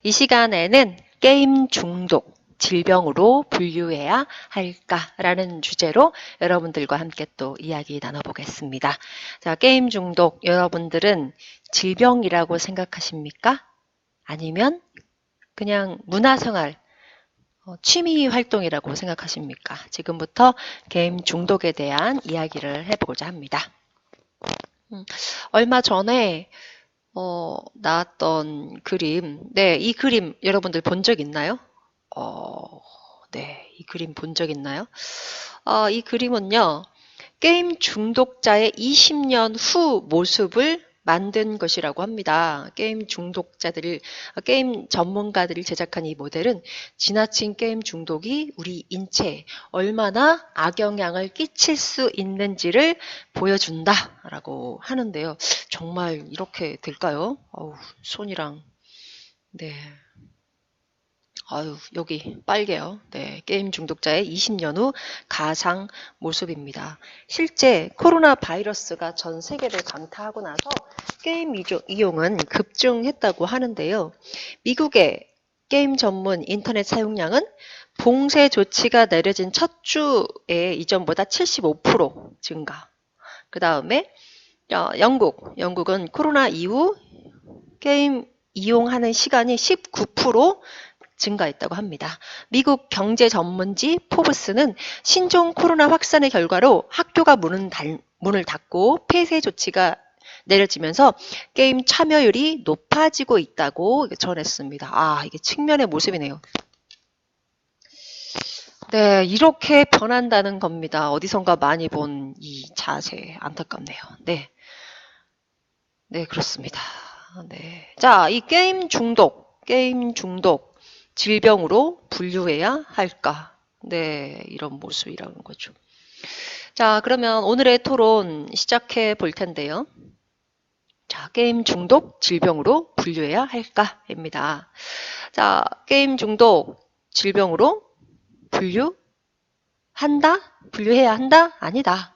이 시간에는 게임 중독, 질병으로 분류해야 할까라는 주제로 여러분들과 함께 또 이야기 나눠보겠습니다. 자, 게임 중독, 여러분들은 질병이라고 생각하십니까? 아니면 그냥 문화생활, 취미 활동이라고 생각하십니까? 지금부터 게임 중독에 대한 이야기를 해보고자 합니다. 얼마 전에 나왔던 그림. 네, 이 그림 여러분들 본 적 있나요? 네, 이 그림 본 적 있나요? 이 그림은요, 게임 중독자의 20년 후 모습을 만든 것이라고 합니다. 게임 중독자들을, 게임 전문가들이 제작한 이 모델은 지나친 게임 중독이 우리 인체에 얼마나 악영향을 끼칠 수 있는지를 보여준다라고 하는데요. 정말 이렇게 될까요? 손이랑, 네. 여기 빨개요. 네, 게임 중독자의 20년 후 가상 모습입니다. 실제 코로나 바이러스가 전 세계를 강타하고 나서 게임 이용은 급증했다고 하는데요. 미국의 게임 전문 인터넷 사용량은 봉쇄 조치가 내려진 첫 주에 이전보다 75% 증가. 그 다음에 영국은 코로나 이후 게임 이용하는 시간이 19% 증가했다고 합니다. 미국 경제 전문지 포브스는 신종 코로나 확산의 결과로 학교가 문을 닫고 폐쇄 조치가 내려지면서 게임 참여율이 높아지고 있다고 전했습니다. 이게 측면의 모습이네요. 네, 이렇게 변한다는 겁니다. 어디선가 많이 본 이 자세 안타깝네요. 네, 그렇습니다. 네, 자, 이 게임 중독 질병으로 분류해야 할까? 네, 이런 모습이라는 거죠. 자, 그러면 오늘의 토론 시작해 볼 텐데요. 자, 게임 중독 질병으로 분류해야 할까?입니다. 자, 게임 중독 질병으로 분류해야 한다? 아니다.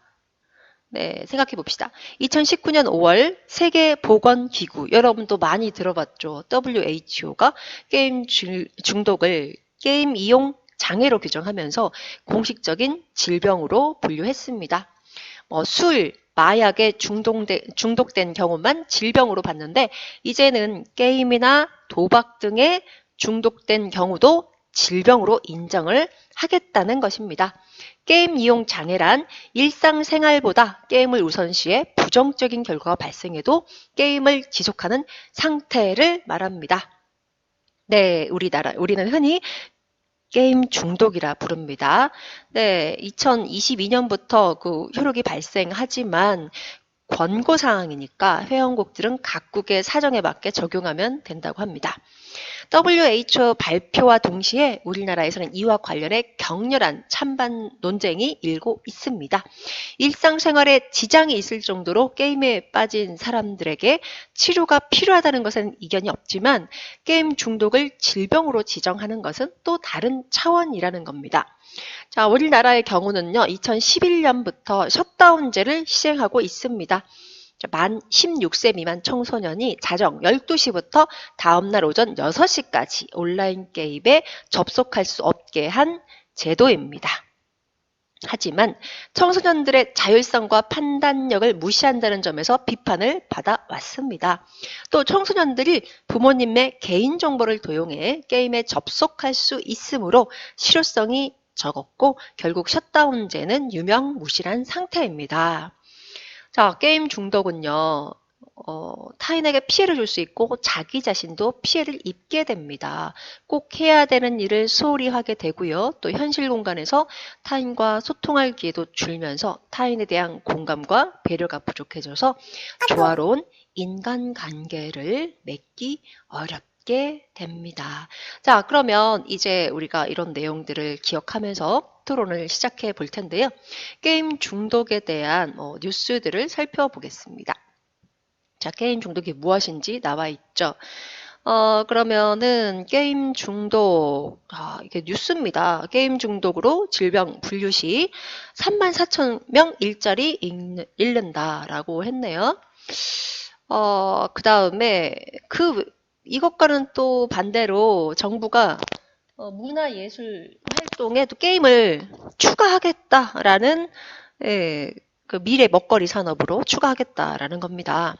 네, 생각해 봅시다. 2019년 5월 세계보건기구, 여러분도 많이 들어봤죠. WHO가 게임 중독을 게임 이용 장애로 규정하면서 공식적인 질병으로 분류했습니다. 술, 마약에 중독된 경우만 질병으로 봤는데 이제는 게임이나 도박 등에 중독된 경우도 질병으로 인정을 하겠다는 것입니다. 게임 이용 장애란 일상생활보다 게임을 우선시해 부정적인 결과가 발생해도 게임을 지속하는 상태를 말합니다. 네, 우리는 흔히 게임 중독이라 부릅니다. 네, 2022년부터 그 효력이 발생하지만 권고사항이니까 회원국들은 각국의 사정에 맞게 적용하면 된다고 합니다. WHO 발표와 동시에 우리나라에서는 이와 관련해 격렬한 찬반 논쟁이 일고 있습니다. 일상생활에 지장이 있을 정도로 게임에 빠진 사람들에게 치료가 필요하다는 것은 이견이 없지만 게임 중독을 질병으로 지정하는 것은 또 다른 차원이라는 겁니다. 자, 우리나라의 경우는요, 2011년부터 셧다운제를 시행하고 있습니다. 만 16세 미만 청소년이 자정 12시부터 다음날 오전 6시까지 온라인 게임에 접속할 수 없게 한 제도입니다. 하지만 청소년들의 자율성과 판단력을 무시한다는 점에서 비판을 받아왔습니다. 또 청소년들이 부모님의 개인정보를 도용해 게임에 접속할 수 있으므로 실효성이 적었고 결국 셧다운제는 유명무실한 상태입니다. 자, 게임 중독은요, 타인에게 피해를 줄 수 있고 자기 자신도 피해를 입게 됩니다. 꼭 해야 되는 일을 소홀히 하게 되고요. 또 현실 공간에서 타인과 소통할 기회도 줄면서 타인에 대한 공감과 배려가 부족해져서 조화로운 인간관계를 맺기 어렵게 됩니다. 자, 그러면 이제 우리가 이런 내용들을 기억하면서 토론을 시작해 볼 텐데요. 게임 중독에 대한 뉴스들을 살펴보겠습니다. 자, 게임 중독이 무엇인지 나와 있죠. 그러면은 게임 중독, 이게 뉴스입니다. 게임 중독으로 질병 분류 시 34,000명 일자리 잃는다라고 했네요. 그 다음에 그 이것과는 또 반대로 정부가 문화예술 활동에 또 게임을 추가하겠다라는 그 미래 먹거리 산업으로 추가하겠다라는 겁니다.